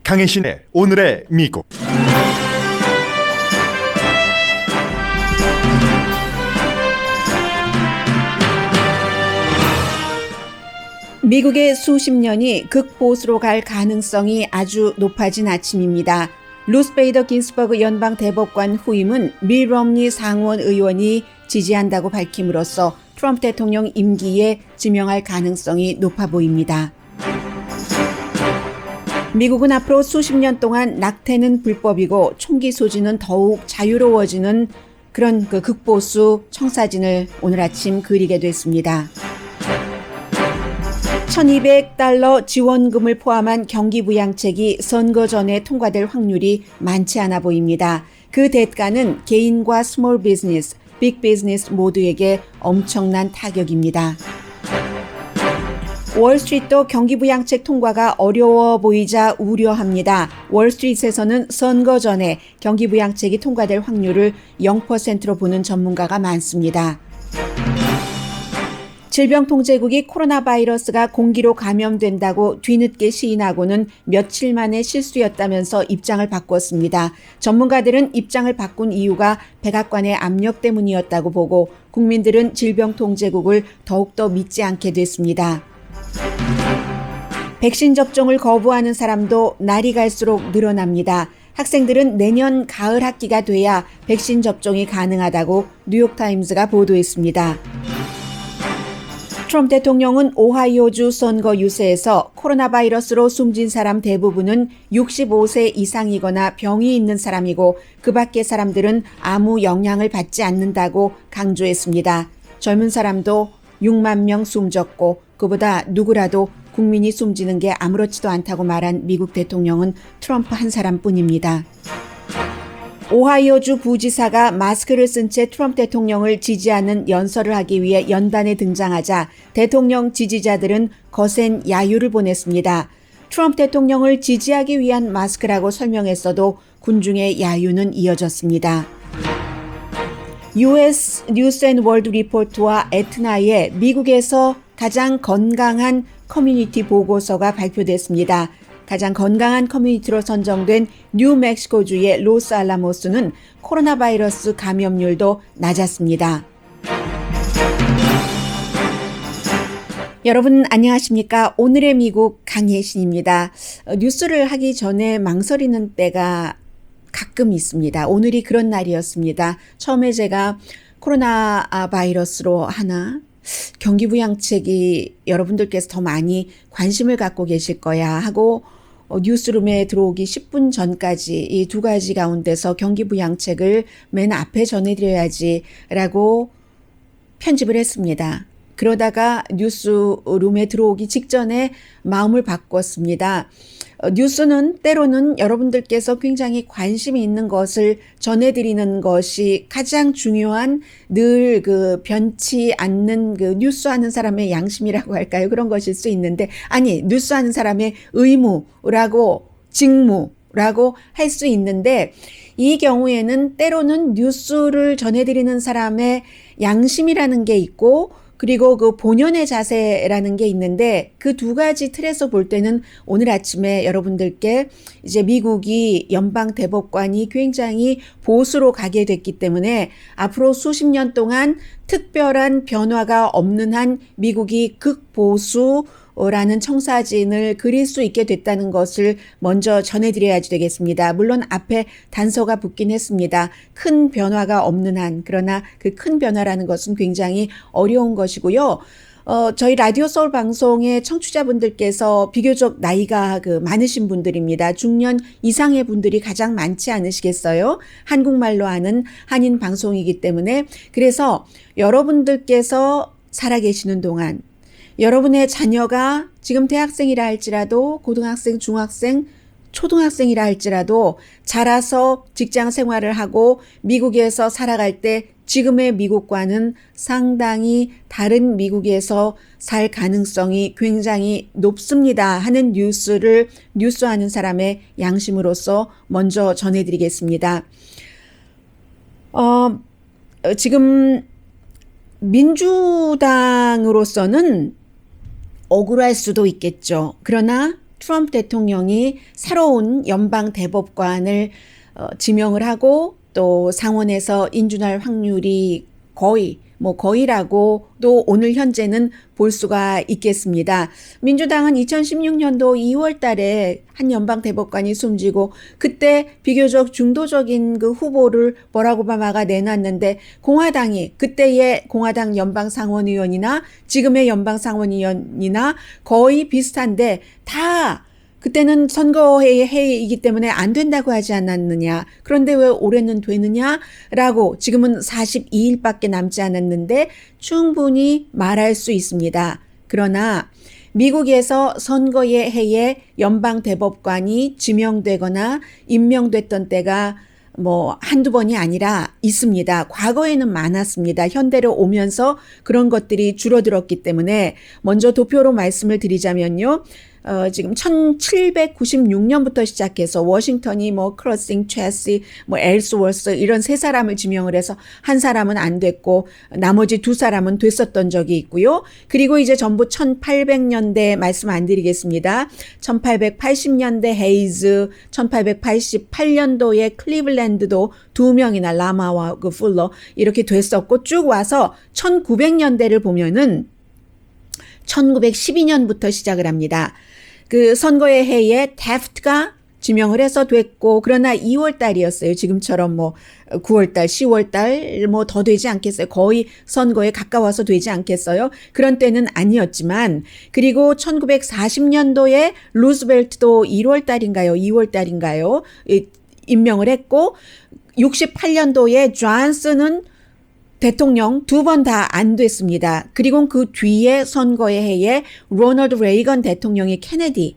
강혜신의 오늘의 미국. 미국의 수십 년이 극보수로 갈 가능성이 아주 높아진 아침입니다. 루스 베이더 긴스버그 연방 대법관 후임은 미 럼니 상원 의원이 지지한다고 밝힘으로써 트럼프 대통령 임기에 지명할 가능성이 높아 보입니다. 미국은 앞으로 수십 년 동안 낙태는 불법이고 총기 소지는 더욱 자유로워지는 그런 극보수 청사진을 오늘 아침 그리게 됐습니다. $1,200 지원금을 포함한 경기부양책이 선거 전에 통과될 확률이 많지 않아 보입니다. 그 대가는 개인과 스몰 비즈니스, 빅 비즈니스 모두에게 엄청난 타격입니다. 월스트리트도 경기부양책 통과가 어려워 보이자 우려합니다. 월스트리트에서는 선거 전에 경기부양책이 통과될 확률을 0%로 보는 전문가가 많습니다. 질병통제국이 코로나 바이러스가 공기로 감염된다고 뒤늦게 시인하고는 며칠 만의 실수였다면서 입장을 바꿨습니다. 전문가들은 입장을 바꾼 이유가 백악관의 압력 때문이었다고 보고 국민들은 질병통제국을 더욱더 믿지 않게 됐습니다. 백신 접종을 거부하는 사람도 날이 갈수록 늘어납니다. 학생들은 내년 가을 학기가 돼야 백신 접종이 가능하다고 뉴욕타임스가 보도했습니다. 트럼프 대통령은 오하이오주 선거 유세에서 코로나 바이러스로 숨진 사람 대부분은 65세 이상이거나 병이 있는 사람이고 그 밖의 사람들은 아무 영향을 받지 않는다고 강조했습니다. 젊은 사람도 6만 명 숨졌고 그보다 누구라도 국민이 숨지는 게 아무렇지도 않다고 말한 미국 대통령은 트럼프 한 사람뿐입니다. 오하이오주 부지사가 마스크를 쓴 채 트럼프 대통령을 지지하는 연설을 하기 위해 연단에 등장하자 대통령 지지자들은 거센 야유를 보냈습니다. 트럼프 대통령을 지지하기 위한 마스크라고 설명했어도 군중의 야유는 이어졌습니다. US 뉴스 앤 월드 리포트와 에트나의 미국에서 가장 건강한 커뮤니티 보고서가 발표됐습니다. 가장 건강한 커뮤니티로 선정된 뉴멕시코주의 로스알라모스는 코로나 바이러스 감염률도 낮았습니다. 여러분 안녕하십니까? 오늘의 미국 강혜신입니다. 뉴스를 하기 전에 망설이는 때가 가끔 있습니다. 오늘이 그런 날이었습니다. 처음에 제가 코로나 바이러스로 하나? 경기부양책이 여러분들께서 더 많이 관심을 갖고 계실 거야 하고 뉴스룸에 들어오기 10분 전까지 이 두 가지 가운데서 경기부양책을 맨 앞에 전해드려야지라고 편집을 했습니다. 그러다가 뉴스룸에 들어오기 직전에 마음을 바꿨습니다. 뉴스는 때로는 여러분들께서 굉장히 관심이 있는 것을 전해드리는 것이 가장 중요한 늘 변치 않는 뉴스하는 사람의 양심이라고 할까요? 그런 것일 수 있는데 아니 뉴스하는 사람의 의무라고 직무라고 할 수 있는데 이 경우에는 때로는 뉴스를 전해드리는 사람의 양심이라는 게 있고 그리고 그 본연의 자세라는 게 있는데 그 두 가지 틀에서 볼 때는 오늘 아침에 여러분들께 이제 미국이 연방 대법관이 굉장히 보수로 가게 됐기 때문에 앞으로 수십 년 동안 특별한 변화가 없는 한 미국이 극보수라는 청사진을 그릴 수 있게 됐다는 것을 먼저 전해드려야지 되겠습니다. 물론 앞에 단서가 붙긴 했습니다. 큰 변화가 없는 한, 그러나 그 큰 변화라는 것은 굉장히 어려운 것이고요. 저희 라디오 서울 방송의 청취자분들께서 비교적 나이가 많으신 분들입니다. 중년 이상의 분들이 가장 많지 않으시겠어요? 한국말로 하는 한인 방송이기 때문에 그래서 여러분들께서 살아계시는 동안 여러분의 자녀가 지금 대학생이라 할지라도 고등학생, 중학생, 초등학생이라 할지라도 자라서 직장 생활을 하고 미국에서 살아갈 때 지금의 미국과는 상당히 다른 미국에서 살 가능성이 굉장히 높습니다 하는 뉴스를 뉴스하는 사람의 양심으로서 먼저 전해드리겠습니다. 지금 민주당으로서는 억울할 수도 있겠죠. 그러나 트럼프 대통령이 새로운 연방 대법관을 지명을 하고 또 상원에서 인준할 확률이 거의라고도 오늘 현재는 볼 수가 있겠습니다. 민주당은 2016년도 2월 달에 한 연방 대법관이 숨지고 그때 비교적 중도적인 그 후보를 버락 오바마가 내놨는데 공화당이 그때의 공화당 연방 상원의원이나 지금의 연방 상원의원이나 거의 비슷한데 다 그때는 선거해이기 때문에 안 된다고 하지 않았느냐. 그런데 왜 올해는 되느냐라고 지금은 42일밖에 남지 않았는데 충분히 말할 수 있습니다. 그러나 미국에서 선거의 해에 연방 대법관이 지명되거나 임명됐던 때가 한두 번이 아니라 있습니다. 과거에는 많았습니다. 현대로 오면서 그런 것들이 줄어들었기 때문에 먼저 도표로 말씀을 드리자면요. 지금 1796년부터 시작해서 워싱턴이 크러싱, 체시, 엘스워스 이런 세 사람을 지명을 해서 한 사람은 안 됐고 나머지 두 사람은 됐었던 적이 있고요. 그리고 이제 전부 1800년대 말씀 안 드리겠습니다. 1880년대 헤이즈, 1888년도에 클리블랜드도 두 명이나 라마와 그 풀러 이렇게 됐었고 쭉 와서 1900년대를 보면은 1912년부터 시작을 합니다. 그 선거의 해에 태프트가 지명을 해서 됐고 그러나 2월 달이었어요. 지금처럼 9월 달, 10월 달 더 되지 않겠어요. 거의 선거에 가까워서 되지 않겠어요. 그런 때는 아니었지만 그리고 1940년도에 루즈벨트도 1월 달인가요? 2월 달인가요? 임명을 했고 68년도에 존슨은 대통령 두 번 다 안 됐습니다. 그리고 그 뒤에 선거의 해에 로널드 레이건 대통령이 케네디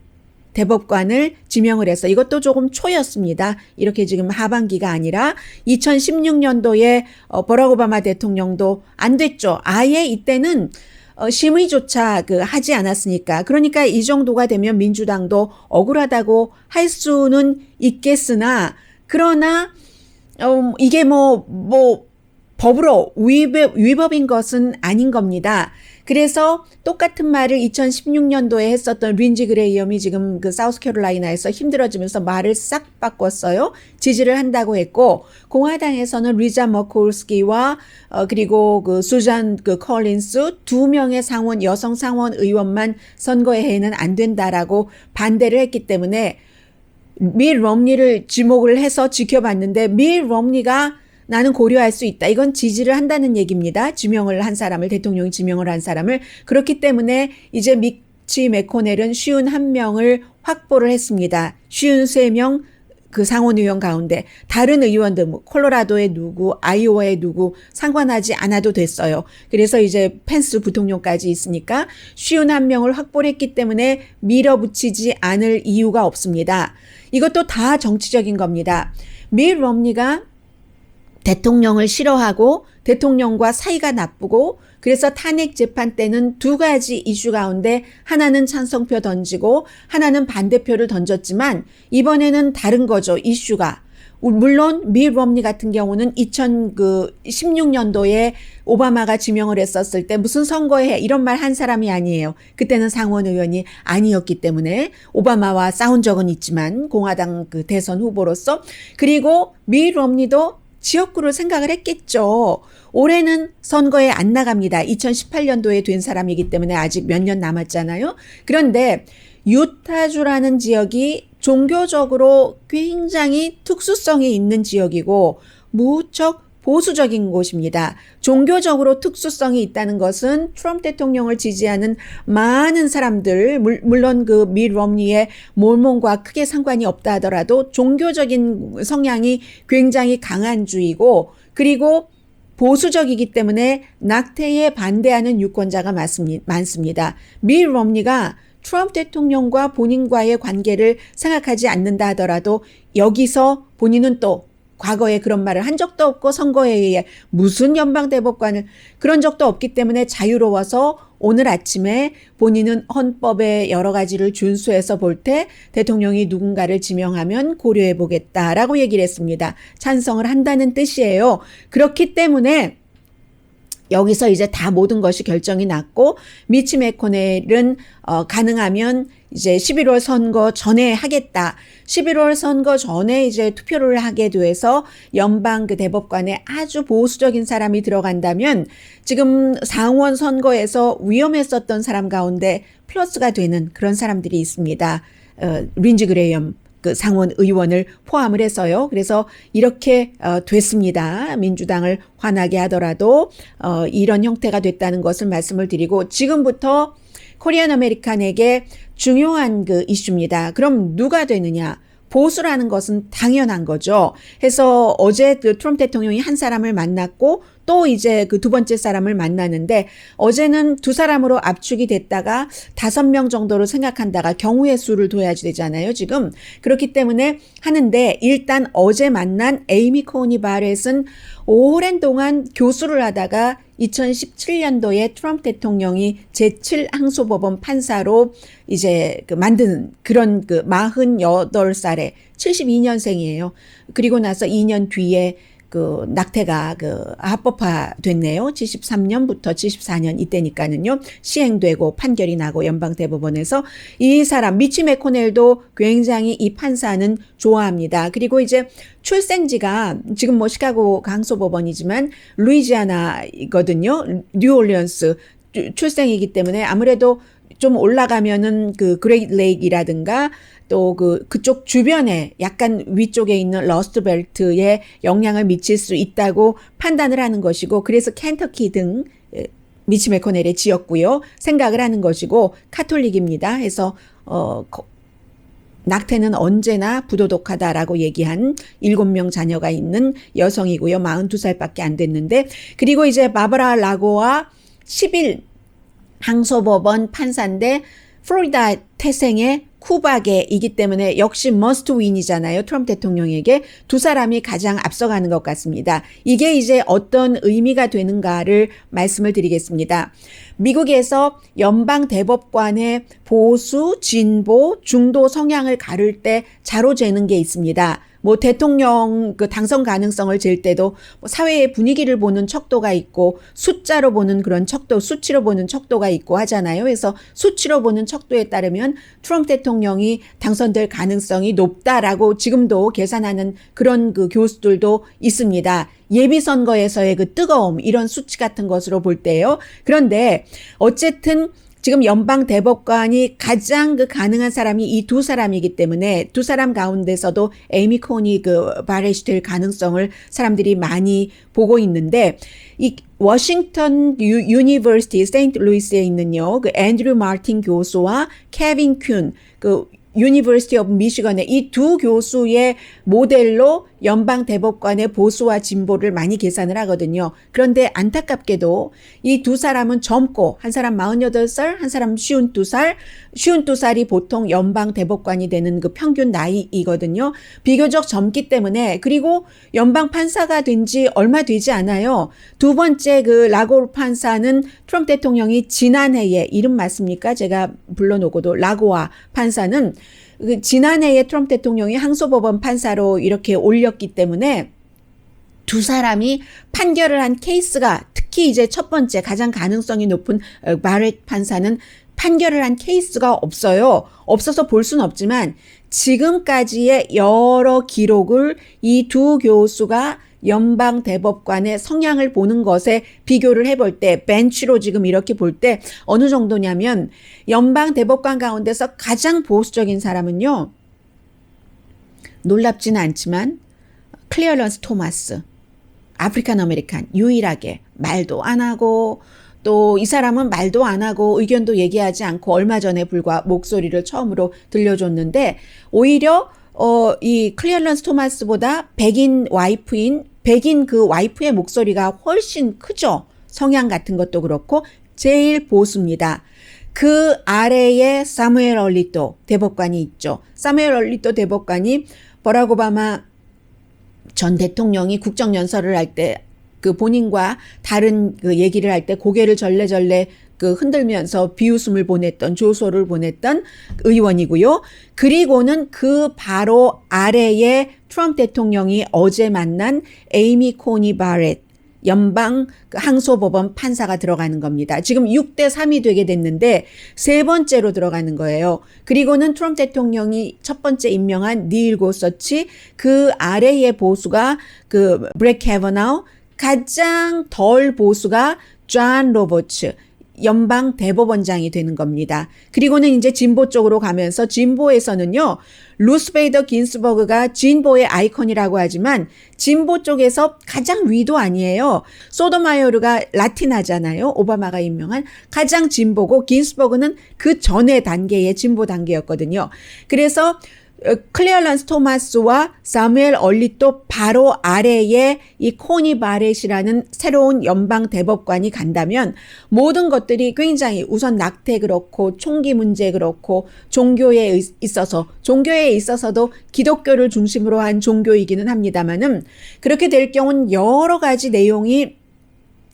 대법관을 지명을 해서 이것도 조금 초였습니다. 이렇게 지금 하반기가 아니라 2016년도에 버락 오바마 대통령도 안 됐죠. 아예 이때는 심의조차 하지 않았으니까. 그러니까 이 정도가 되면 민주당도 억울하다고 할 수는 있겠으나 그러나 이게 법으로 위법인 것은 아닌 겁니다. 그래서 똑같은 말을 2016년도에 했었던 린지 그레이엄이 지금 그 사우스캐롤라이나에서 힘들어지면서 말을 싹 바꿨어요. 지지를 한다고 했고 공화당에서는 리자 머콜스키와 그리고 그 수잔 컬린스 두 명의 여성 상원 의원만 선거에는 안 된다라고 반대를 했기 때문에 밋 롬니를 지목을 해서 지켜봤는데 밋 롬니가 나는 고려할 수 있다. 이건 지지를 한다는 얘기입니다. 대통령이 지명을 한 사람을. 그렇기 때문에 이제 미치 매코넬은 51명을 확보를 했습니다. 53명 그 상원의원 가운데 다른 의원들 콜로라도의 누구, 아이오와의 누구 상관하지 않아도 됐어요. 그래서 이제 펜스 부통령까지 있으니까 51명을 확보를 했기 때문에 밀어붙이지 않을 이유가 없습니다. 이것도 다 정치적인 겁니다. 밋 롬니가 대통령을 싫어하고 대통령과 사이가 나쁘고 그래서 탄핵 재판 때는 두 가지 이슈 가운데 하나는 찬성표 던지고 하나는 반대표를 던졌지만 이번에는 다른 거죠. 이슈가. 물론 밋 롬니 같은 경우는 2016년도에 오바마가 지명을 했었을 때 무슨 선거에 이런 말 한 사람이 아니에요. 그때는 상원 의원이 아니었기 때문에 오바마와 싸운 적은 있지만 공화당 그 대선 후보로서 그리고 밋 롬니도 지역구를 생각을 했겠죠. 올해는 선거에 안 나갑니다. 2018년도에 된 사람이기 때문에 아직 몇 년 남았잖아요. 그런데 유타주라는 지역이 종교적으로 굉장히 특수성이 있는 지역이고 무척 보수적인 곳입니다. 종교적으로 특수성이 있다는 것은 트럼프 대통령을 지지하는 많은 사람들, 물론 그 밋 롬니의 몰몬과 크게 상관이 없다 하더라도 종교적인 성향이 굉장히 강한 주이고 그리고 보수적이기 때문에 낙태에 반대하는 유권자가 많습니다. 밋 롬니가 트럼프 대통령과 본인과의 관계를 생각하지 않는다 하더라도 여기서 본인은 또 과거에 그런 말을 한 적도 없고 선거에 의해 무슨 연방대법관을 그런 적도 없기 때문에 자유로워서 오늘 아침에 본인은 헌법의 여러 가지를 준수해서 볼 때 대통령이 누군가를 지명하면 고려해 보겠다라고 얘기를 했습니다. 찬성을 한다는 뜻이에요. 그렇기 때문에 여기서 이제 다 모든 것이 결정이 났고 미치 매코넬은 가능하면 이제 11월 선거 전에 하겠다. 11월 선거 전에 이제 투표를 하게 돼서 연방 그 대법관에 아주 보수적인 사람이 들어간다면 지금 상원 선거에서 위험했었던 사람 가운데 플러스가 되는 그런 사람들이 있습니다. 린지 그레이엄 그 상원 의원을 포함을 해서요. 그래서 이렇게 됐습니다. 민주당을 화나게 하더라도 이런 형태가 됐다는 것을 말씀을 드리고 지금부터 코리안 아메리칸에게 중요한 그 이슈입니다. 그럼 누가 되느냐? 보수라는 것은 당연한 거죠. 해서 어제 그 트럼프 대통령이 한 사람을 만났고 또 이제 그 두 번째 사람을 만나는데 어제는 두 사람으로 압축이 됐다가 5명 정도로 생각한다가 경우의 수를 둬야지 되잖아요, 지금. 그렇기 때문에 하는데 일단 어제 만난 에이미 코니 바렛은 오랜 동안 교수를 하다가 2017년도에 트럼프 대통령이 제7항소법원 판사로 이제 그 만드는 그런 그 48살에 72년생이에요. 그리고 나서 2년 뒤에 그 낙태가 그 합법화 됐네요. 73년부터 74년 이때니까는요. 시행되고 판결이 나고 연방대법원에서 이 사람 미치 매코넬도 굉장히 이 판사는 좋아합니다. 그리고 이제 출생지가 지금 뭐 시카고 항소법원이지만 루이지아나이거든요. 뉴올리언스 출생이기 때문에 아무래도 좀 올라가면은 그 그레이트 레이크이라든가 또 그쪽 주변에 약간 위쪽에 있는 러스트 벨트에 영향을 미칠 수 있다고 판단을 하는 것이고 그래서 켄터키 등 미치 매코넬에 지었고요. 생각을 하는 것이고 카톨릭입니다. 해서 낙태는 언제나 부도덕하다라고 얘기한 7명 자녀가 있는 여성이고요. 42살밖에 안 됐는데 그리고 이제 바바라 라고와 10일 항소법원 판사인데 플로리다 태생의 쿠박계이기 때문에 역시 머스트 윈이잖아요. 트럼프 대통령에게 두 사람이 가장 앞서가는 것 같습니다. 이게 이제 어떤 의미가 되는가를 말씀을 드리겠습니다. 미국에서 연방 대법관의 보수, 진보, 중도 성향을 가를 때 자로 재는 게 있습니다. 뭐 대통령 그 당선 가능성을 잴 때도 뭐 사회의 분위기를 보는 척도가 있고 숫자로 보는 그런 척도, 수치로 보는 척도가 있고 하잖아요. 그래서 수치로 보는 척도에 따르면 트럼프 대통령이 당선될 가능성이 높다라고 지금도 계산하는 그런 그 교수들도 있습니다. 예비선거에서의 그 뜨거움 이런 수치 같은 것으로 볼 때요. 그런데 어쨌든 지금 연방 대법관이 가장 그 가능한 사람이 이 두 사람이기 때문에 두 사람 가운데서도 에이미 코니 그 바렛이 될 가능성을 사람들이 많이 보고 있는데 이 워싱턴 유니버시티 세인트루이스에 있는요 그 앤드류 마틴 교수와 케빈 퀼 그 유니버시티 오브 미시건의 이 두 교수의 모델로 연방 대법관의 보수와 진보를 많이 계산을 하거든요. 그런데 안타깝게도 이 두 사람은 젊고 한 사람 48살, 한 사람 52살, 52살이 보통 연방 대법관이 되는 그 평균 나이이거든요. 비교적 젊기 때문에 그리고 연방 판사가 된 지 얼마 되지 않아요. 두 번째 그 라고 판사는 트럼프 대통령이 지난해에 이름 맞습니까? 제가 불러놓고도 라고아 판사는 그 지난해에 트럼프 대통령이 항소법원 판사로 이렇게 올렸기 때문에 두 사람이 판결을 한 케이스가 특히 이제 첫 번째 가장 가능성이 높은 바렛 판사는 판결을 한 케이스가 없어요. 없어서 볼 수는 없지만 지금까지의 여러 기록을 이 두 교수가 연방 대법관의 성향을 보는 것에 비교를 해볼 때 벤치로 지금 이렇게 볼 때 어느 정도냐면 연방 대법관 가운데서 가장 보수적인 사람은요. 놀랍지는 않지만 클리어런스 토마스 아프리칸 아메리칸 유일하게 말도 안 하고 또 이 사람은 말도 안 하고 의견도 얘기하지 않고 얼마 전에 불과 목소리를 처음으로 들려줬는데 오히려 이 클리어런스 토마스보다 백인 그 와이프의 목소리가 훨씬 크죠. 성향 같은 것도 그렇고 제일 보수입니다. 그 아래에 사무엘 얼리토 대법관이 있죠. 사무엘 얼리토 대법관이 버락 오바마 전 대통령이 국정연설을 할 때 그 본인과 다른 그 얘기를 할 때 고개를 절레절레 그 흔들면서 비웃음을 보냈던 조소를 보냈던 의원이고요. 그리고는 그 바로 아래에 트럼프 대통령이 어제 만난 에이미 코니 바렛 연방 그 항소법원 판사가 들어가는 겁니다. 지금 6대 3이 되게 됐는데 세 번째로 들어가는 거예요. 그리고는 트럼프 대통령이 첫 번째 임명한 닐 고서치, 그 아래의 보수가 그 브렛 캐버나우, 가장 덜 보수가 존 로버츠 연방 대법원장이 되는 겁니다. 그리고는 이제 진보 쪽으로 가면서 진보에서는요, 루스 베이더 긴스버그가 진보의 아이콘이라고 하지만 진보 쪽에서 가장 위도 아니에요. 소토마요르가 라틴하잖아요. 오바마가 임명한 가장 진보고 긴스버그는 그 전의 단계의 진보 단계였거든요. 그래서 클레어런스 토마스와 사무엘 얼릿도 바로 아래에 이 코니 바렛이라는 새로운 연방 대법관이 간다면 모든 것들이 굉장히 우선 낙태 그렇고 총기 문제 그렇고 종교에 있어서도 기독교를 중심으로 한 종교이기는 합니다만은 그렇게 될 경우는 여러 가지 내용이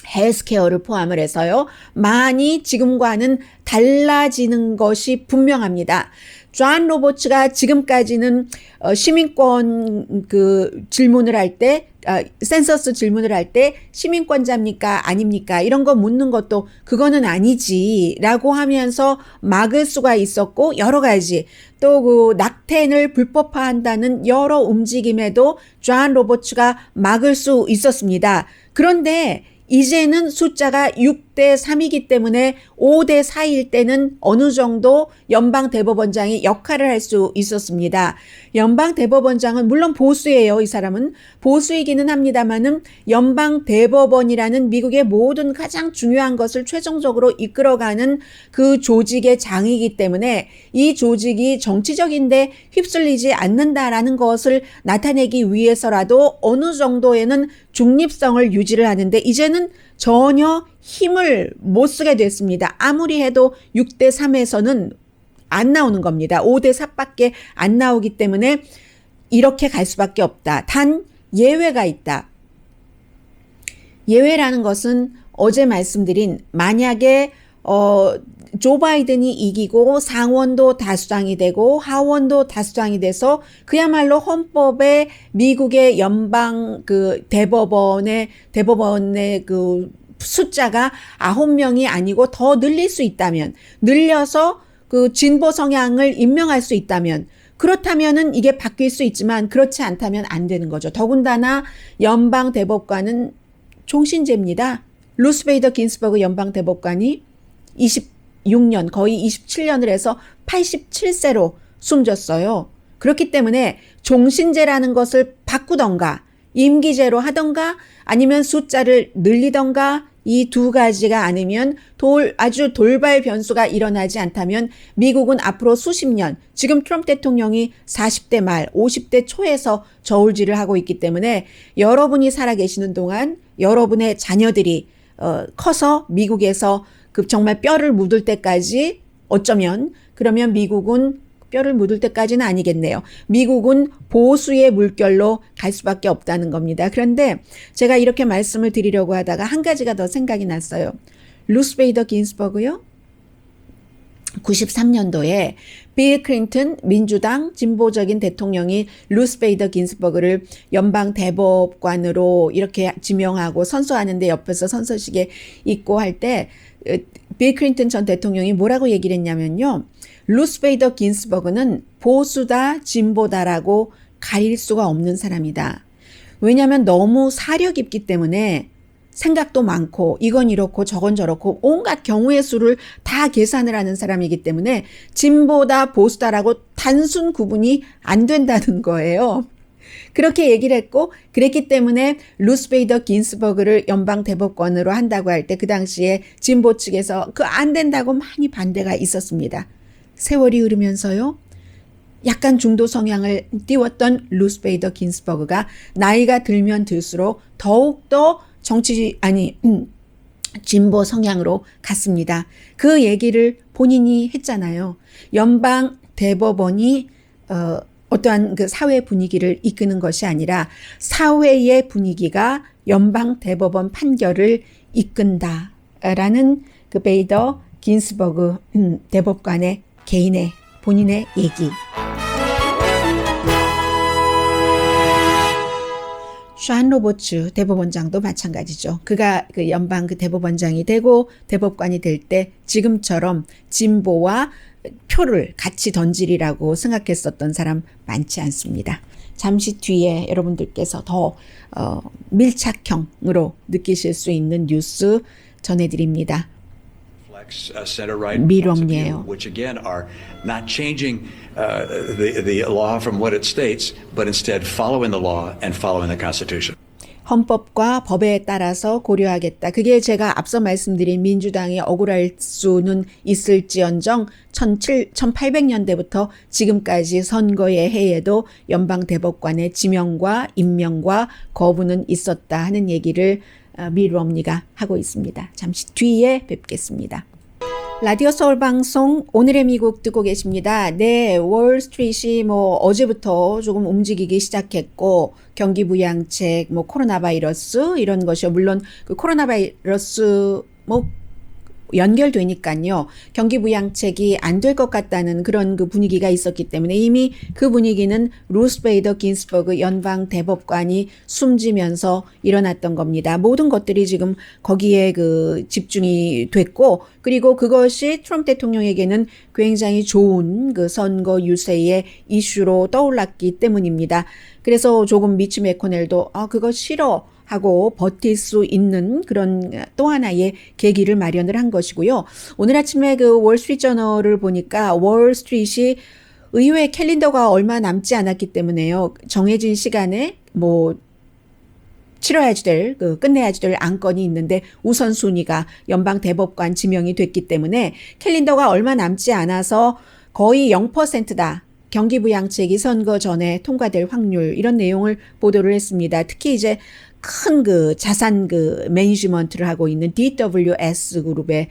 헬스케어를 포함을 해서요, 많이 지금과는 달라지는 것이 분명합니다. 존 로버츠가 지금까지는 시민권 그 질문을 할 때, 센서스 질문을 할 때 시민권자입니까 아닙니까 이런 거 묻는 것도 그거는 아니지라고 하면서 막을 수가 있었고, 여러 가지 또 그 낙태를 불법화한다는 여러 움직임에도 존 로버츠가 막을 수 있었습니다. 그런데 이제는 숫자가 6대 3이기 때문에 5대 4일 때는 어느 정도 연방 대법원장이 역할을 할 수 있었습니다. 연방 대법원장은 물론 보수예요. 이 사람은 보수이기는 합니다만은 연방 대법원이라는 미국의 모든 가장 중요한 것을 최종적으로 이끌어가는 그 조직의 장이기 때문에 이 조직이 정치적인데 휩쓸리지 않는다라는 것을 나타내기 위해서라도 어느 정도에는 중립성을 유지를 하는데 이제는 전혀 힘을 못 쓰게 됐습니다. 아무리 해도 6대 3에서는 안 나오는 겁니다. 5대 4밖에 안 나오기 때문에 이렇게 갈 수밖에 없다. 단 예외가 있다. 예외라는 것은 어제 말씀드린 만약에 조 바이든이 이기고 상원도 다수당이 되고 하원도 다수당이 돼서 그야말로 헌법에 미국의 연방 그 대법원의 그 숫자가 9명이 아니고 더 늘릴 수 있다면, 늘려서 그 진보 성향을 임명할 수 있다면, 그렇다면은 이게 바뀔 수 있지만 그렇지 않다면 안 되는 거죠. 더군다나 연방 대법관은 종신제입니다. 루스 베이더 긴스버그 연방 대법관이 26년, 거의 27년을 해서 87세로 숨졌어요. 그렇기 때문에 종신제라는 것을 바꾸던가 임기제로 하던가 아니면 숫자를 늘리던가 이 두 가지가 아니면 아주 돌발 변수가 일어나지 않다면 미국은 앞으로 수십 년, 지금 트럼프 대통령이 40대 말, 50대 초에서 저울질을 하고 있기 때문에 여러분이 살아계시는 동안 여러분의 자녀들이 커서 미국에서 그 정말 뼈를 묻을 때까지 어쩌면 그러면 미국은 뼈를 묻을 때까지는 아니겠네요. 미국은 보수의 물결로 갈 수밖에 없다는 겁니다. 그런데 제가 이렇게 말씀을 드리려고 하다가 한 가지가 더 생각이 났어요. 루스 베이더 긴스버그요. 93년도에 빌 클린턴 민주당 진보적인 대통령이 루스 베이더 긴스버그를 연방 대법관으로 이렇게 지명하고 선서하는데 옆에서 선서식에 있고 할 때 빌 클린턴 전 대통령이 뭐라고 얘기를 했냐면요. 루스 베이더 긴스버그는 보수다 진보다라고 가릴 수가 없는 사람이다. 왜냐하면 너무 사려 깊기 때문에 생각도 많고 이건 이렇고 저건 저렇고 온갖 경우의 수를 다 계산을 하는 사람이기 때문에 진보다 보수다라고 단순 구분이 안 된다는 거예요. 그렇게 얘기를 했고 그랬기 때문에 루스 베이더 긴스버그를 연방 대법관으로 한다고 할 때 그 당시에 진보 측에서 그 안 된다고 많이 반대가 있었습니다. 세월이 흐르면서요. 약간 중도 성향을 띄웠던 루스 베이더 긴스버그가 나이가 들면 들수록 더욱더 진보 성향으로 갔습니다. 그 얘기를 본인이 했잖아요. 연방 대법원이 어떠한 그 사회 분위기를 이끄는 것이 아니라 사회의 분위기가 연방 대법원 판결을 이끈다라는 그 베이더 긴스버그 대법관의 개인의 본인의 얘기. 샤한 로버츠 대법원장도 마찬가지죠. 그가 그 연방 그 대법원장이 되고 대법관이 될 때 지금처럼 진보와 표를 같이 던지리라고 생각했었던 사람 많지 않습니다. 잠시 뒤에 여러분들께서 더 밀착형으로 느끼실 수 있는 뉴스 전해드립니다. 미럼이에요. Which again are not changing the law from what it states, but instead following the law and following the Constitution. 헌법과 법에 따라서 고려하겠다. 그게 제가 앞서 말씀드린 민주당이 억울할 수는 있을지언정 1800년대부터 지금까지 선거의 해에도 연방대법관의 지명과 임명과 거부는 있었다 하는 얘기를 미tt romney가 하고 있습니다. 잠시 뒤에 뵙겠습니다. 라디오 서울 방송 오늘의 미국 듣고 계십니다. 네, 월스트리트이 어제부터 조금 움직이기 시작했고 경기 부양책, 코로나 바이러스 이런 것이요. 물론 그 코로나 바이러스 연결되니까요. 경기 부양책이 안 될 것 같다는 그런 그 분위기가 있었기 때문에 이미 그 분위기는 루스 베이더 긴스버그 연방 대법관이 숨지면서 일어났던 겁니다. 모든 것들이 지금 거기에 그 집중이 됐고 그리고 그것이 트럼프 대통령에게는 굉장히 좋은 그 선거 유세의 이슈로 떠올랐기 때문입니다. 그래서 조금 미치 매코넬도 그거 싫어 하고 버틸 수 있는 그런 또 하나의 계기를 마련을 한 것이고요. 오늘 아침에 그 월스트리트 저널을 보니까 월스트리트이 의회 캘린더가 얼마 남지 않았기 때문에요. 정해진 시간에 치러야지 될, 끝내야지 될 안건이 있는데 우선순위가 연방 대법관 지명이 됐기 때문에 캘린더가 얼마 남지 않아서 거의 0%다. 경기부양책이 선거 전에 통과될 확률 이런 내용을 보도를 했습니다. 특히 이제 큰 그 자산 그 매니지먼트를 하고 있는 DWS 그룹의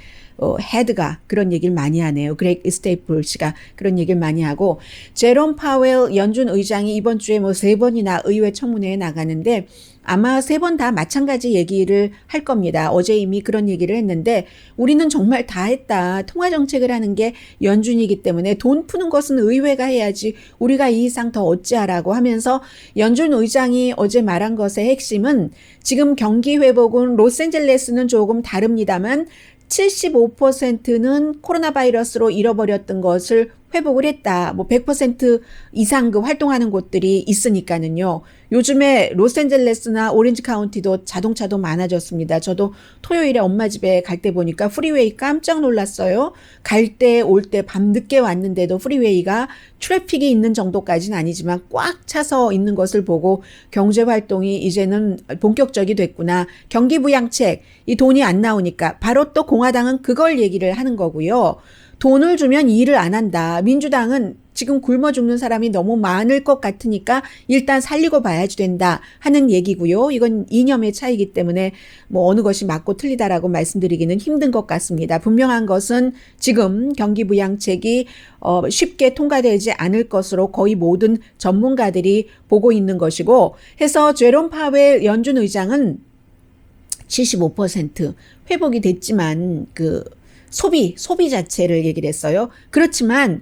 헤드가 그런 얘기를 많이 하네요. 그렉 스테이플스가 그런 얘기를 많이 하고 제롬 파웰 연준 의장이 이번 주에 3번이나 의회 청문회에 나가는데 아마 3번 다 마찬가지 얘기를 할 겁니다. 어제 이미 그런 얘기를 했는데 우리는 정말 다 했다. 통화정책을 하는 게 연준이기 때문에 돈 푸는 것은 의회가 해야지 우리가 이 이상 더 어찌하라고 하면서 연준 의장이 어제 말한 것의 핵심은 지금 경기 회복은 로스앤젤레스는 조금 다릅니다만 75%는 코로나 바이러스로 잃어버렸던 것을 회복을 했다. 100% 이상 그 활동하는 곳들이 있으니까는요. 요즘에 로스앤젤레스나 오렌지 카운티도 자동차도 많아졌습니다. 저도 토요일에 엄마 집에 갈 때 보니까 프리웨이 깜짝 놀랐어요. 갈 때 올 때 밤늦게 왔는데도 프리웨이가 트래픽이 있는 정도까지는 아니지만 꽉 차서 있는 것을 보고 경제 활동이 이제는 본격적이 됐구나. 경기 부양책, 이 돈이 안 나오니까 바로 또 공화당은 그걸 얘기를 하는 거고요. 돈을 주면 일을 안 한다. 민주당은 지금 굶어 죽는 사람이 너무 많을 것 같으니까 일단 살리고 봐야지 된다 하는 얘기고요. 이건 이념의 차이기 때문에 어느 것이 맞고 틀리다라고 말씀드리기는 힘든 것 같습니다. 분명한 것은 지금 경기부양책이 쉽게 통과되지 않을 것으로 거의 모든 전문가들이 보고 있는 것이고 해서 제롬 파웰 연준 의장은 75% 회복이 됐지만 소비 자체를 얘기를 했어요. 그렇지만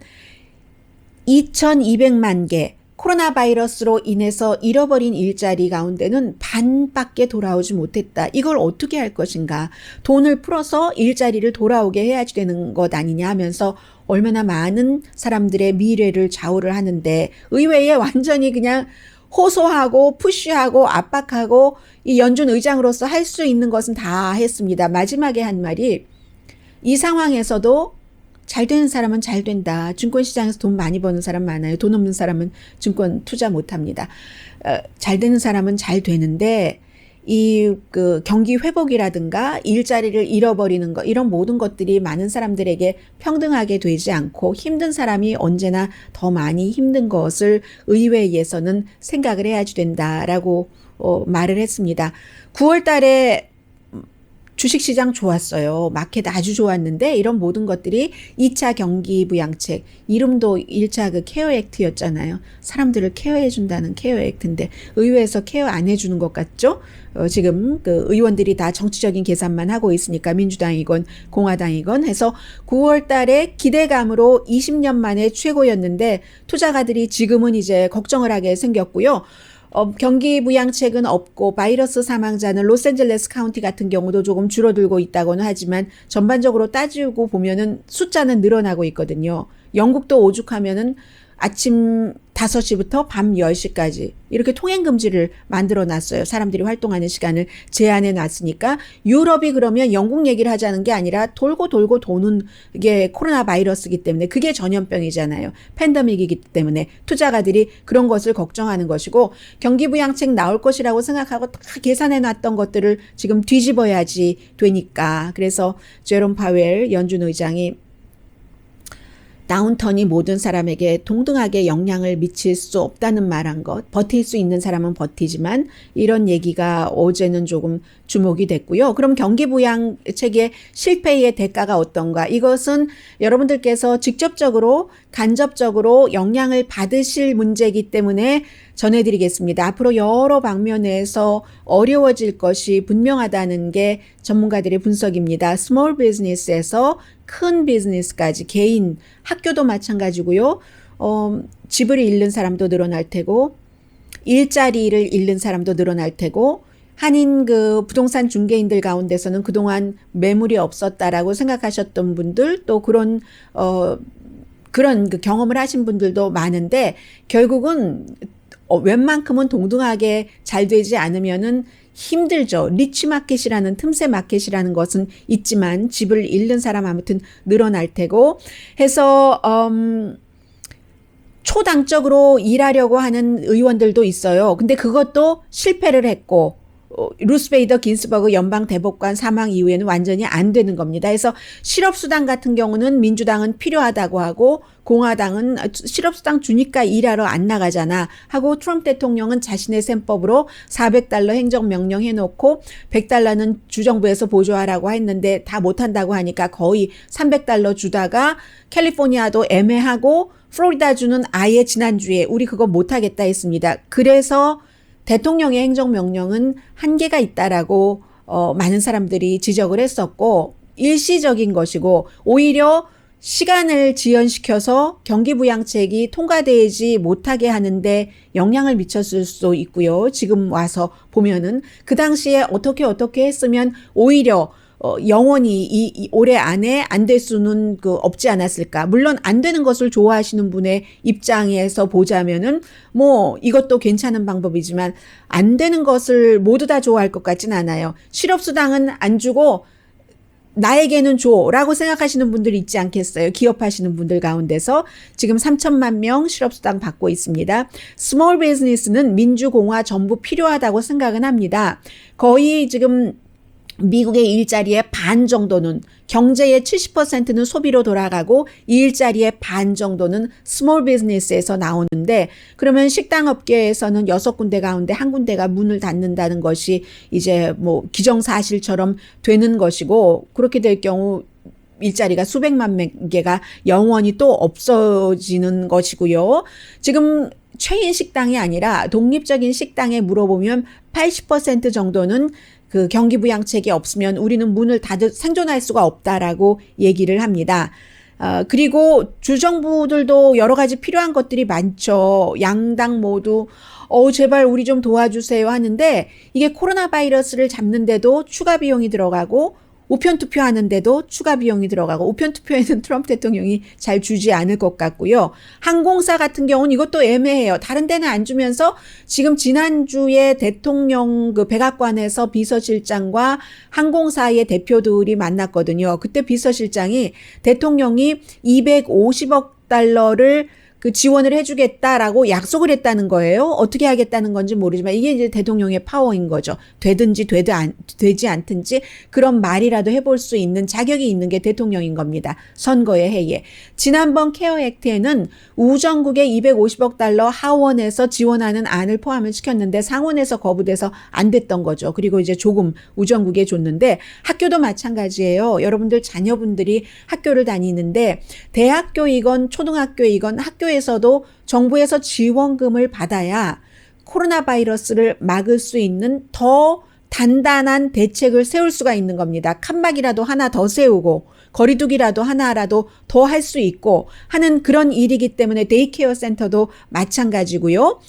2200만 개 코로나 바이러스로 인해서 잃어버린 일자리 가운데는 반밖에 돌아오지 못했다. 이걸 어떻게 할 것인가. 돈을 풀어서 일자리를 돌아오게 해야지 되는 것 아니냐 하면서 얼마나 많은 사람들의 미래를 좌우를 하는데 의회에 완전히 그냥 호소하고 푸시하고 압박하고 이 연준 의장으로서 할 수 있는 것은 다 했습니다. 마지막에 한 말이 이 상황에서도 잘 되는 사람은 잘 된다. 증권시장에서 돈 많이 버는 사람 많아요. 돈 없는 사람은 증권 투자 못합니다. 잘 되는 사람은 잘 되는데 이 경기 회복이라든가 일자리를 잃어버리는 것 이런 모든 것들이 많은 사람들에게 평등하게 되지 않고 힘든 사람이 언제나 더 많이 힘든 것을 의회에서는 생각을 해야지 된다라고 말을 했습니다. 9월 달에 주식시장 좋았어요. 마켓 아주 좋았는데 이런 모든 것들이 2차 경기 부양책, 이름도 1차 그 케어 액트였잖아요. 사람들을 케어해준다는 케어 액트인데 의회에서 케어 안 해주는 것 같죠? 지금 그 의원들이 다 정치적인 계산만 하고 있으니까 민주당이건 공화당이건 해서 9월 달에 기대감으로 20년 만에 최고였는데 투자가들이 지금은 이제 걱정을 하게 생겼고요. 경기 부양책은 없고 바이러스 사망자는 로스앤젤레스 카운티 같은 경우도 조금 줄어들고 있다고는 하지만 전반적으로 따지고 보면은 숫자는 늘어나고 있거든요. 영국도 오죽하면은 아침 5시부터 밤 10시까지 이렇게 통행 금지를 만들어 놨어요. 사람들이 활동하는 시간을 제한해 놨으니까 유럽이 그러면 영국 얘기를 하자는 게 아니라 돌고 돌고 도는 게 코로나 바이러스이기 때문에 그게 전염병이잖아요. 팬데믹이기 때문에 투자가들이 그런 것을 걱정하는 것이고 경기부양책 나올 것이라고 생각하고 다 계산해 놨던 것들을 지금 뒤집어야지 되니까 그래서 제롬 파웰 연준 의장이 다운턴이 모든 사람에게 동등하게 영향을 미칠 수 없다는 말한 것, 버틸 수 있는 사람은 버티지만 이런 얘기가 어제는 조금 주목이 됐고요. 그럼 경기부양책의 실패의 대가가 어떤가? 이것은 여러분들께서 직접적으로 간접적으로 영향을 받으실 문제이기 때문에 전해드리겠습니다. 앞으로 여러 방면에서 어려워질 것이 분명하다는 게 전문가들의 분석입니다. 스몰 비즈니스에서 큰 비즈니스까지 개인, 학교도 마찬가지고요. 집을 잃는 사람도 늘어날 테고 일자리를 잃는 사람도 늘어날 테고 한인 그 부동산 중개인들 가운데서는 그동안 매물이 없었다라고 생각하셨던 분들 또 그런 그 경험을 하신 분들도 많은데 결국은 웬만큼은 동등하게 잘 되지 않으면은 힘들죠. 리치 마켓이라는 틈새 마켓이라는 것은 있지만 집을 잃는 사람 아무튼 늘어날 테고 해서 초당적으로 일하려고 하는 의원들도 있어요. 근데 그것도 실패를 했고 루스 베이더 긴스버그 연방 대법관 사망 이후에는 완전히 안 되는 겁니다. 그래서 실업수당 같은 경우는 민주당은 필요하다고 하고 공화당은 실업수당 주니까 일하러 안 나가잖아 하고 트럼프 대통령은 자신의 셈법으로 $400 행정명령 해놓고 $100는 주정부에서 보조하라고 했는데 다 못한다고 하니까 거의 $300 주다가 캘리포니아도 애매하고 플로리다주는 아예 지난주에 우리 그거 못하겠다 했습니다. 그래서 대통령의 행정명령은 한계가 있다라고 많은 사람들이 지적을 했었고 일시적인 것이고 오히려 시간을 지연시켜서 경기부양책이 통과되지 못하게 하는데 영향을 미쳤을 수도 있고요. 지금 와서 보면은 그 당시에 어떻게 했으면 오히려 영원히 이 올해 안에 안 될 수는 없지 않았을까. 물론 안 되는 것을 좋아하시는 분의 입장에서 보자면은 뭐 이것도 괜찮은 방법이지만 안 되는 것을 모두 다 좋아할 것 같진 않아요. 실업수당은 안 주고 나에게는 줘라고 생각하시는 분들이 있지 않겠어요. 기업하시는 분들 가운데서 지금 3천만 명 실업수당 받고 있습니다. 스몰 비즈니스는 민주공화 전부 필요하다고 생각은 합니다. 거의 지금 미국의 일자리의 반 정도는 경제의 70%는 소비로 돌아가고 이 일자리의 반 정도는 스몰 비즈니스에서 나오는데 그러면 식당 업계에서는 6군데 가운데 1군데가 문을 닫는다는 것이 이제 뭐 기정사실처럼 되는 것이고 그렇게 될 경우 일자리가 수백만 개가 영원히 또 없어지는 것이고요. 지금 체인 식당이 아니라 독립적인 식당에 물어보면 80% 정도는 그 경기부양책이 없으면 우리는 문을 생존할 수가 없다라고 얘기를 합니다. 그리고 주정부들도 여러 가지 필요한 것들이 많죠. 양당 모두 제발 우리 좀 도와주세요 하는데 이게 코로나 바이러스를 잡는데도 추가 비용이 들어가고 우편투표 하는데도 추가 비용이 들어가고 우편투표에는 트럼프 대통령이 잘 주지 않을 것 같고요. 항공사 같은 경우는 이것도 애매해요. 다른 데는 안 주면서 지금 지난주에 대통령 그 백악관에서 비서실장과 항공사의 대표들이 만났거든요. 그때 비서실장이 대통령이 $250억 그 지원을 해주겠다라고 약속을 했다는 거예요. 어떻게 하겠다는 건지 모르지만 이게 이제 대통령의 파워인 거죠. 되든지 되지 않든지 그런 말이라도 해볼 수 있는 자격이 있는 게 대통령인 겁니다. 선거의 해에. 지난번 케어 액트에는 우정국에 $250억 하원에서 지원하는 안을 포함을 시켰는데 상원에서 거부돼서 안 됐던 거죠. 그리고 이제 조금 우정국에 줬는데 학교도 마찬가지예요. 여러분들 자녀분들이 학교를 다니는데 대학교이건 초등학교이건 학교에서도 정부에서 지원금을 받아야 코로나 바이러스를 막을 수 있는 더 단단한 대책을 세울 수가 있는 겁니다. 칸막이라도 하나 더 세우고 거리두기라도 하나라도 더 할 수 있고 하는 그런 일이기 때문에 데이케어 센터도 마찬가지고요.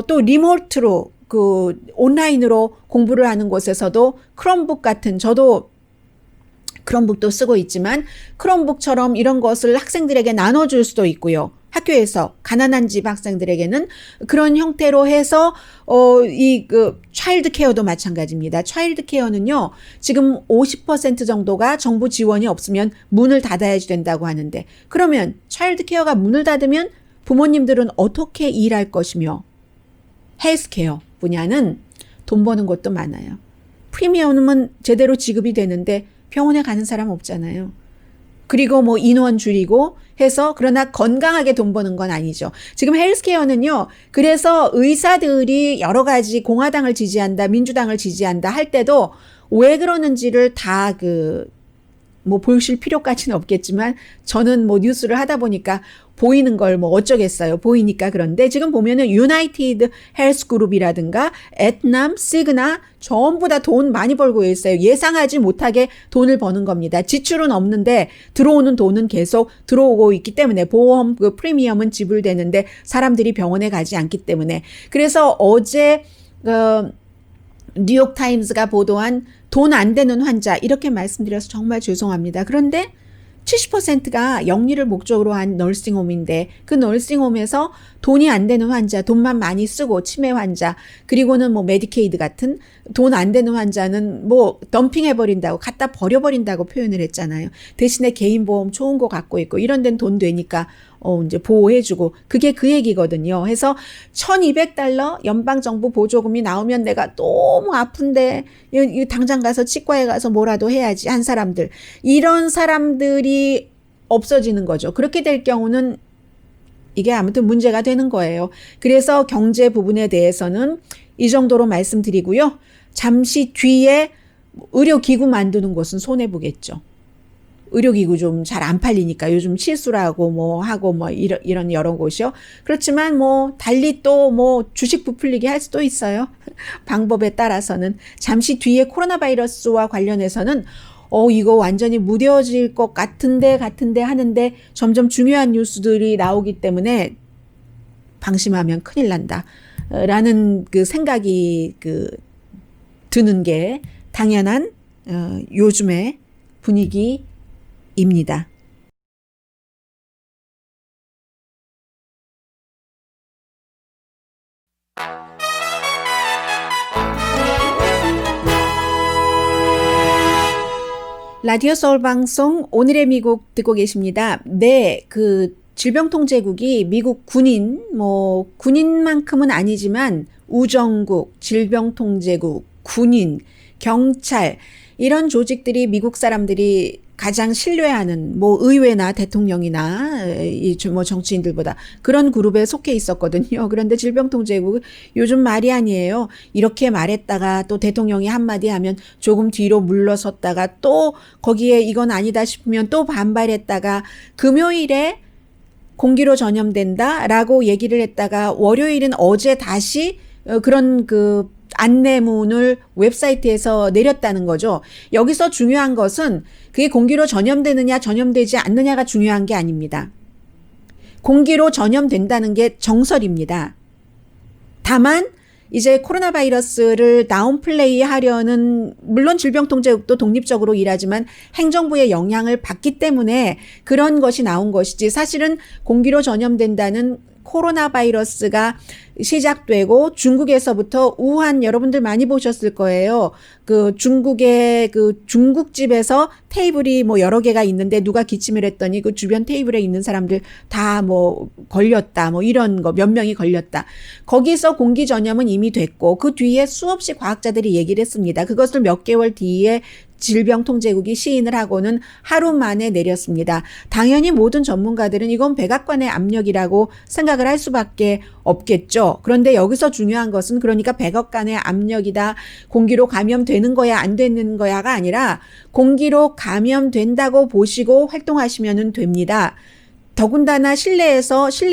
또 리모트로 그 온라인으로 공부를 하는 곳에서도 크롬북 같은 저도 크롬북도 쓰고 있지만 크롬북처럼 이런 것을 학생들에게 나눠줄 수도 있고요. 학교에서 가난한 집 학생들에게는 그런 형태로 해서 차일드 케어도 마찬가지입니다. 차일드 케어는요. 지금 50% 정도가 정부 지원이 없으면 문을 닫아야 된다고 하는데 그러면 차일드 케어가 문을 닫으면 부모님들은 어떻게 일할 것이며 헬스케어 분야는 돈 버는 곳도 많아요. 프리미엄은 제대로 지급이 되는데 병원에 가는 사람 없잖아요. 그리고 뭐 인원 줄이고 해서 그러나 건강하게 돈 버는 건 아니죠. 지금 헬스케어는요. 그래서 의사들이 여러 가지 공화당을 지지한다, 민주당을 지지한다 할 때도 왜 그러는지를 다 뭐 보실 필요까지는 없겠지만 저는 뭐 뉴스를 하다 보니까 보이는 걸 뭐 어쩌겠어요. 보이니까. 그런데 지금 보면은 유나이티드 헬스 그룹이라든가 에트남, 시그나 전부 다 돈 많이 벌고 있어요. 예상하지 못하게 돈을 버는 겁니다. 지출은 없는데 들어오는 돈은 계속 들어오고 있기 때문에 보험 그 프리미엄은 지불되는데 사람들이 병원에 가지 않기 때문에 그래서 어제 뉴욕 타임스가 보도한 돈 안 되는 환자 이렇게 말씀드려서 정말 죄송합니다. 그런데 70%가 영리를 목적으로 한 널싱홈인데 그 널싱홈에서 돈이 안 되는 환자, 돈만 많이 쓰고 치매 환자, 그리고는 뭐 메디케이드 같은 돈 안 되는 환자는 뭐 덤핑해버린다고 갖다 버려버린다고 표현을 했잖아요. 대신에 개인보험 좋은 거 갖고 있고 이런 데는 돈 되니까 이제 보호해주고 그게 그 얘기거든요. 해서 $1,200 연방정부 보조금이 나오면 내가 너무 아픈데 당장 가서 치과에 가서 뭐라도 해야지 한 사람들 이런 사람들이 없어지는 거죠. 그렇게 될 경우는 이게 아무튼 문제가 되는 거예요. 그래서 경제 부분에 대해서는 이 정도로 말씀드리고요. 잠시 뒤에 의료기구 만드는 곳은 손해보겠죠. 의료기구 좀 잘 안 팔리니까 요즘 실수라고 뭐 하고 뭐 이런 여러 곳이요. 그렇지만 뭐 달리 또 뭐 주식 부풀리게 할 수도 있어요. 방법에 따라서는. 잠시 뒤에 코로나 바이러스와 관련해서는 이거 완전히 무뎌질 것 같은데 하는데 점점 중요한 뉴스들이 나오기 때문에 방심하면 큰일 난다. 라는 그 생각이 드는 게 당연한 요즘의 분위기입니다. 라디오 서울 방송 오늘의 미국 듣고 계십니다. 네, 질병통제국이 미국 군인만큼은 아니지만 우정국, 질병통제국, 군인, 경찰 이런 조직들이 미국 사람들이 가장 신뢰하는 의회나 대통령이나 정치인들보다 그런 그룹에 속해 있었거든요. 그런데 질병통제국 요즘 말이 아니에요. 이렇게 말했다가 또 대통령이 한마디 하면 조금 뒤로 물러섰다가 또 거기에 이건 아니다 싶으면 또 반발했다가 금요일에 공기로 전염된다라고 얘기를 했다가 월요일은 어제 다시 그런 안내문을 웹사이트에서 내렸다는 거죠. 여기서 중요한 것은 그게 공기로 전염되느냐 전염되지 않느냐가 중요한 게 아닙니다. 공기로 전염된다는 게 정설입니다. 다만 이제 코로나 바이러스를 다운플레이 하려는 물론 질병통제국도 독립적으로 일하지만 행정부의 영향을 받기 때문에 그런 것이 나온 것이지 사실은 공기로 전염된다는 코로나 바이러스가 시작되고 중국에서부터 우한 여러분들 많이 보셨을 거예요. 중국의 중국집에서 테이블이 여러 개가 있는데 누가 기침을 했더니 그 주변 테이블에 있는 사람들 다 걸렸다. 이런 거 몇 명이 걸렸다. 거기서 공기 전염은 이미 됐고 그 뒤에 수없이 과학자들이 얘기를 했습니다. 그것을 몇 개월 뒤에 질병통제국이 시인을 하고는 하루 만에 내렸습니다. 당연히 모든 전문가들은 이건 백악관의 압력이라고 생각을 할 수밖에 없겠죠. 그런데 여기서 중요한 것은 그러니까 백악관의 압력이다. 공기로 감염되는 거야 안 되는 거야가 아니라 공기로 감염된다고 보시고 활동하시면 됩니다. 더군다나 실내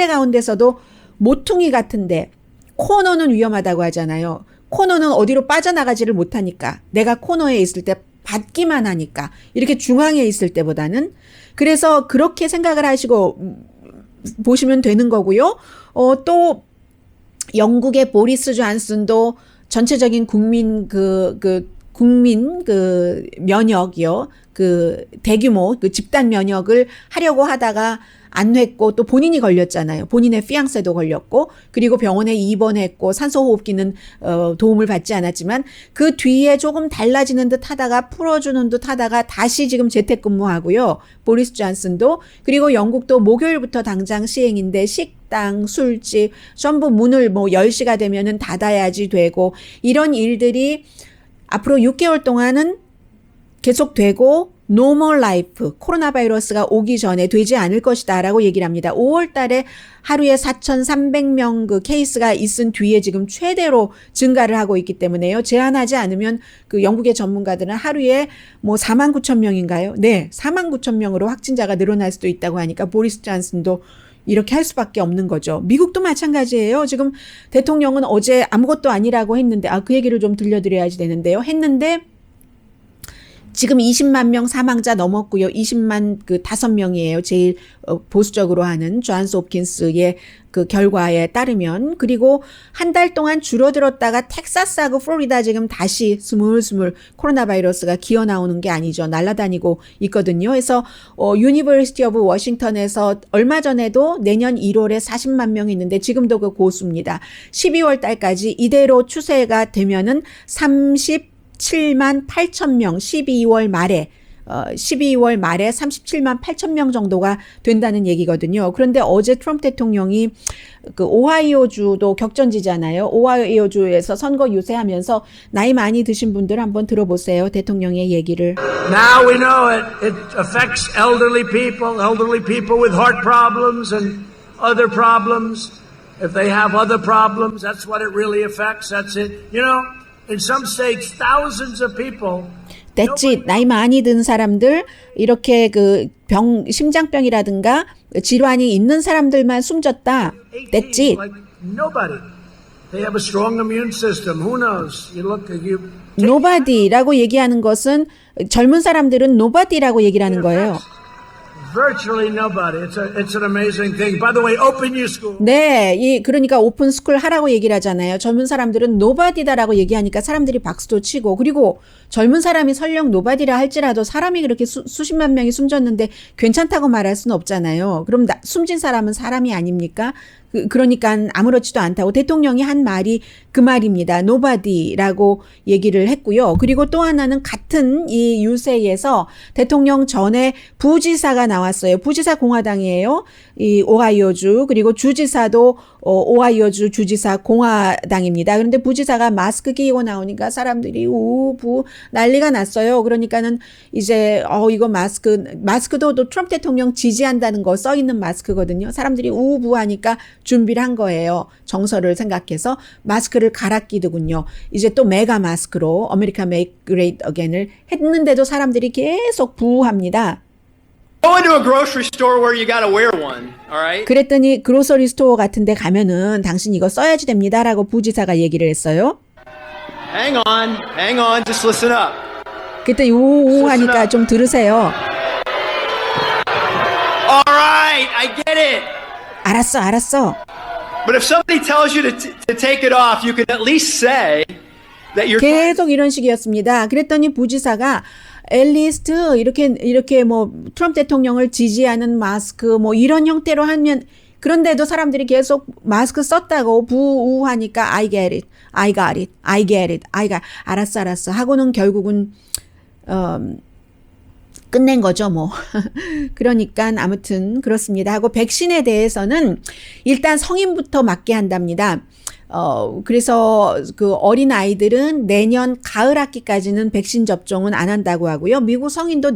가운데서도 모퉁이 같은데 코너는 위험하다고 하잖아요. 코너는 어디로 빠져나가지를 못하니까 내가 코너에 있을 때 받기만 하니까 이렇게 중앙에 있을 때보다는. 그래서 그렇게 생각을 하시고 보시면 되는 거고요. 또 영국의 보리스 존슨도 전체적인 국민 면역이요. 대규모 집단 면역을 하려고 하다가 안 했고 또 본인이 걸렸잖아요. 본인의 피앙세도 걸렸고 그리고 병원에 입원했고 산소호흡기는 도움을 받지 않았지만 그 뒤에 조금 달라지는 듯 하다가 풀어주는 듯 하다가 다시 지금 재택근무하고요. 보리스 존슨도. 그리고 영국도 목요일부터 당장 시행인데 식당, 술집 전부 문을 10시가 되면은 닫아야지 되고 이런 일들이 앞으로 6개월 동안은 계속되고 노멀 라이프, 코로나 바이러스가 오기 전에 되지 않을 것이다 라고 얘기를 합니다. 5월 달에 하루에 4,300명 그 케이스가 있은 뒤에 지금 최대로 증가를 하고 있기 때문에요. 제한하지 않으면 그 영국의 전문가들은 하루에 49,000명인가요? 네, 49,000명으로 확진자가 늘어날 수도 있다고 하니까 보리스 존슨도 이렇게 할 수밖에 없는 거죠. 미국도 마찬가지예요. 지금 대통령은 어제 아무것도 아니라고 했는데 그 얘기를 좀 들려드려야지 되는데요. 했는데 지금 20만 명 사망자 넘었고요. 20만 5명이에요. 제일 보수적으로 하는 존스 홉킨스의 그 결과에 따르면. 그리고 한 달 동안 줄어들었다가 텍사스하고 플로리다 지금 다시 스물스물 코로나 바이러스가 기어 나오는 게 아니죠. 날아다니고 있거든요. 그래서 유니버시티 오브 워싱턴에서 얼마 전에도 내년 1월에 40만 명이 있는데 지금도 그 고수입니다. 12월 달까지 이대로 추세가 되면은 37만 8천 명 12월 말에 37만 8천 명 정도가 된다는 얘기거든요. 그런데 어제 트럼프 대통령이 그 오하이오주도 격전지잖아요. 오하이오주에서 선거 유세하면서 나이 많이 드신 분들 한번 들어보세요. 대통령의 얘기를. Now we know it affects elderly people with heart problems and other problems. If they have other problems, that's what it really affects. That's it. You know, in some states, thousands of people. That's it. 나이 많이 든 사람들, 이렇게 그 심장병이라든가 질환이 있는 사람들만 숨졌다. That's it. Like nobody. They have a strong immune system. Who knows? Nobody라고 얘기하는 것은 젊은 사람들은 nobody라고 얘기를 하는 거예요. Virtually nobody. It's an amazing thing. By the way, open your school. 네, 그러니까 오픈 스쿨 하라고 얘기를 하잖아요. 젊은 사람들은 nobody다라고 얘기하니까 사람들이 박수도 치고, 그리고 젊은 사람이 설령 nobody라 할지라도 사람이 그렇게 수십만 명이 숨졌는데 괜찮다고 말할 수는 없잖아요. 그럼 숨진 사람은 사람이 아닙니까? 그러니까 아무렇지도 않다고 대통령이 한 말이 그 말입니다. nobody라고 얘기를 했고요. 그리고 또 하나는 같은 이 유세에서 대통령 전에 부지사가 나왔어요. 부지사 공화당이에요. 이 오하이오주. 그리고 주지사도 오하이오주 주지사 공화당입니다. 그런데 부지사가 마스크 끼고 나오니까 사람들이 우부 난리가 났어요. 그러니까는 이제 이거 마스크도 또 트럼프 대통령 지지한다는 거 써 있는 마스크거든요. 사람들이 우부하니까 준비를 한 거예요. 정서를 생각해서 마스크를 갈아 끼더군요. 이제 또 메가 마스크로 America Make Great Again을 했는데도 사람들이 계속 부합니다. Go into a grocery store where you gotta wear one, all right? 그랬더니 그로서리 스토어 같은 데 가면은 당신 이거 써야지 됩니다라고 부지사가 얘기를 했어요. Hang on, just listen up. 그때 우우 하니까 좀 들으세요. All right, I get it. 알았어. But if somebody tells you to take it off, you can at least say that you're 계속 이런 식이었습니다. 그랬더니 부지사가 앨리스트 이렇게 뭐 트럼프 대통령을 지지하는 마스크 뭐 이런 형태로 하면 그런데도 사람들이 계속 마스크 썼다고 부우하니까 I get it. 알았어 하고는 결국은 끝낸 거죠, 뭐. 그러니까 아무튼 그렇습니다. 하고 백신에 대해서는 일단 성인부터 맞게 한답니다. 그래서 그 어린 아이들은 내년 가을 학기까지는 백신 접종은 안 한다고 하고요. 미국 성인도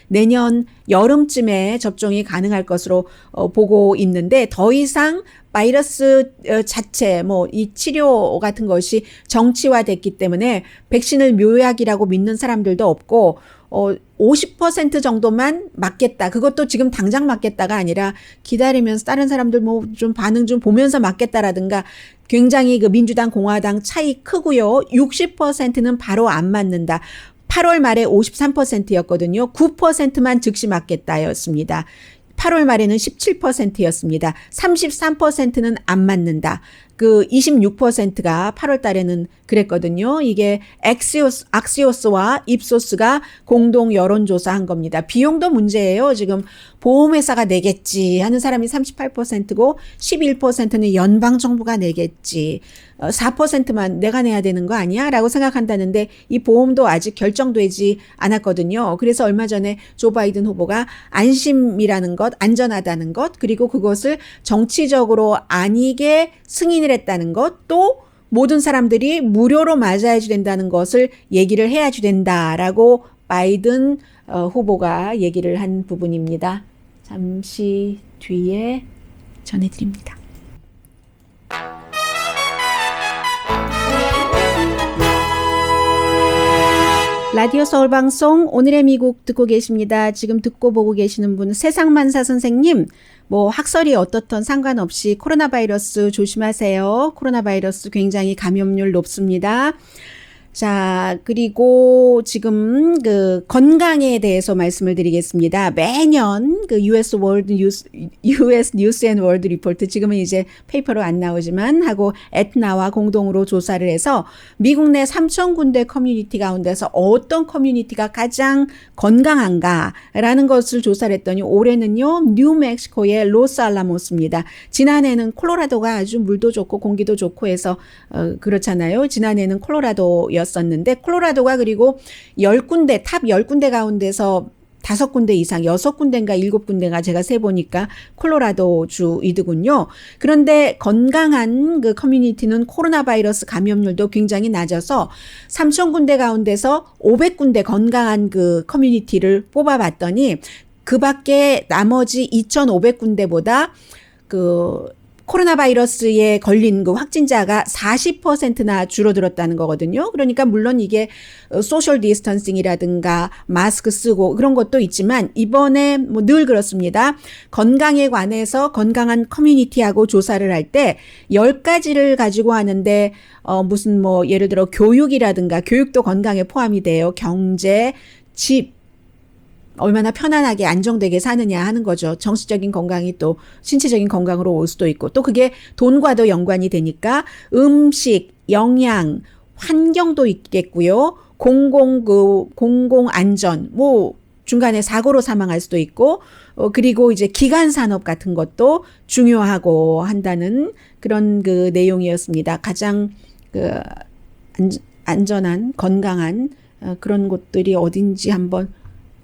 내년 여름쯤에 접종이 가능할 것으로 보고 있는데 더 이상 바이러스 자체 뭐 이 치료 같은 것이 정치화됐기 때문에 백신을 묘약이라고 믿는 사람들도 없고 50% 정도만 맞겠다. 그것도 지금 당장 맞겠다가 아니라 기다리면서 다른 사람들 뭐 좀 반응 좀 보면서 맞겠다라든가 굉장히 그 민주당 공화당 차이 크고요. 60%는 바로 안 맞는다. 8월 말에 53%였거든요. 9%만 즉시 맞겠다였습니다. 8월 말에는 17%였습니다. 33%는 안 맞는다. 그 26%가 8월 달에는 그랬거든요. 이게 악시오스와 입소스가 공동 여론조사한 겁니다. 비용도 문제예요. 지금 보험회사가 내겠지 하는 사람이 38%고 11%는 연방정부가 내겠지. 4%만 내가 내야 되는 거 아니야? 라고 생각한다는데 이 보험도 아직 결정되지 않았거든요. 그래서 얼마 전에 조 바이든 후보가 안심이라는 것, 안전하다는 것, 그리고 그것을 정치적으로 아니게 승인을 했다는 것, 또 모든 사람들이 무료로 맞아야 된다는 것을 얘기를 해야 된다라고 바이든 후보가 얘기를 한 부분입니다. 잠시 뒤에 전해드립니다. 라디오 서울방송 오늘의 미국 듣고 계십니다. 지금 듣고 보고 계시는 분은 세상만사 선생님, 뭐 학설이 어떻든 상관없이 코로나 바이러스 조심하세요. 코로나 바이러스 굉장히 감염률 높습니다. 자, 그리고 지금 그 건강에 대해서 말씀을 드리겠습니다. 매년 그 US 뉴스 앤 월드 리포트, 지금은 이제 페이퍼로 안 나오지만 하고 에트나와 공동으로 조사를 해서 미국 내 3,000군데 커뮤니티 가운데서 어떤 커뮤니티가 가장 건강한가라는 것을 조사를 했더니 올해는요, 뉴멕시코의 로스알라모스입니다. 지난해는 콜로라도가 아주 물도 좋고 공기도 좋고 해서 그렇잖아요. 지난해는 콜로라도였는데 콜로라도가 그리고 10군데, 탑 10군데 가운데서 5군데 이상, 6군데인가 7군데가 제가 세보니까 콜로라도 주이더군요. 그런데 건강한 그 커뮤니티는 코로나 바이러스 감염률도 굉장히 낮아서 3,000군데 가운데서 500군데 건강한 그 커뮤니티를 뽑아봤더니 그 밖에 나머지 2,500군데보다 그 코로나 바이러스에 걸린 그 확진자가 40%나 줄어들었다는 거거든요. 그러니까 물론 이게 소셜 디스턴싱이라든가 마스크 쓰고 그런 것도 있지만 이번에 뭐 늘 그렇습니다. 건강에 관해서 건강한 커뮤니티하고 조사를 할 때 10가지를 가지고 하는데 무슨 뭐 예를 들어 교육이라든가 교육도 건강에 포함이 돼요. 경제, 집, 얼마나 편안하게 안정되게 사느냐 하는 거죠. 정신적인 건강이 또 신체적인 건강으로 올 수도 있고 또 그게 돈과도 연관이 되니까 음식, 영양, 환경도 있겠고요. 공공 안전, 뭐 중간에 사고로 사망할 수도 있고 그리고 이제 기간 산업 같은 것도 중요하고 한다는 그런 그 내용이었습니다. 가장 그 안전한 건강한 그런 곳들이 어딘지 한번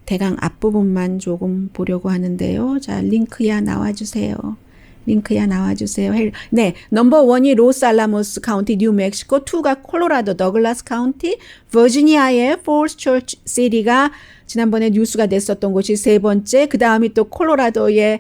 대강 앞부분만 조금 보려고 하는데요. 자, 링크야 나와주세요. 네, 넘버 1이 로스알라모스 카운티, 뉴멕시코, 2가 콜로라도 더글라스 카운티, 버지니아의 폴스 처치 시티가 지난번에 뉴스가 됐었던 곳이 세 번째, 그 다음이 또 콜로라도의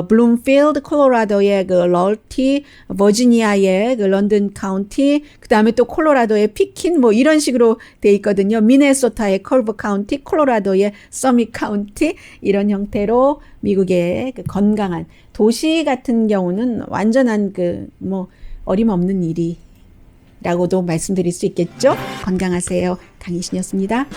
블룸필드, 콜로라도의 그 럴티, 버지니아의 그 런던 카운티, 그 다음에 또 콜로라도의 피킨, 뭐 이런 식으로 돼 있거든요. 미네소타의 컬버 카운티, 콜로라도의 서밋 카운티, 이런 형태로 미국의 그 건강한 도시 같은 경우는 완전한 그 뭐 어림없는 일이라고도 말씀드릴 수 있겠죠. 건강하세요. 강희신이었습니다.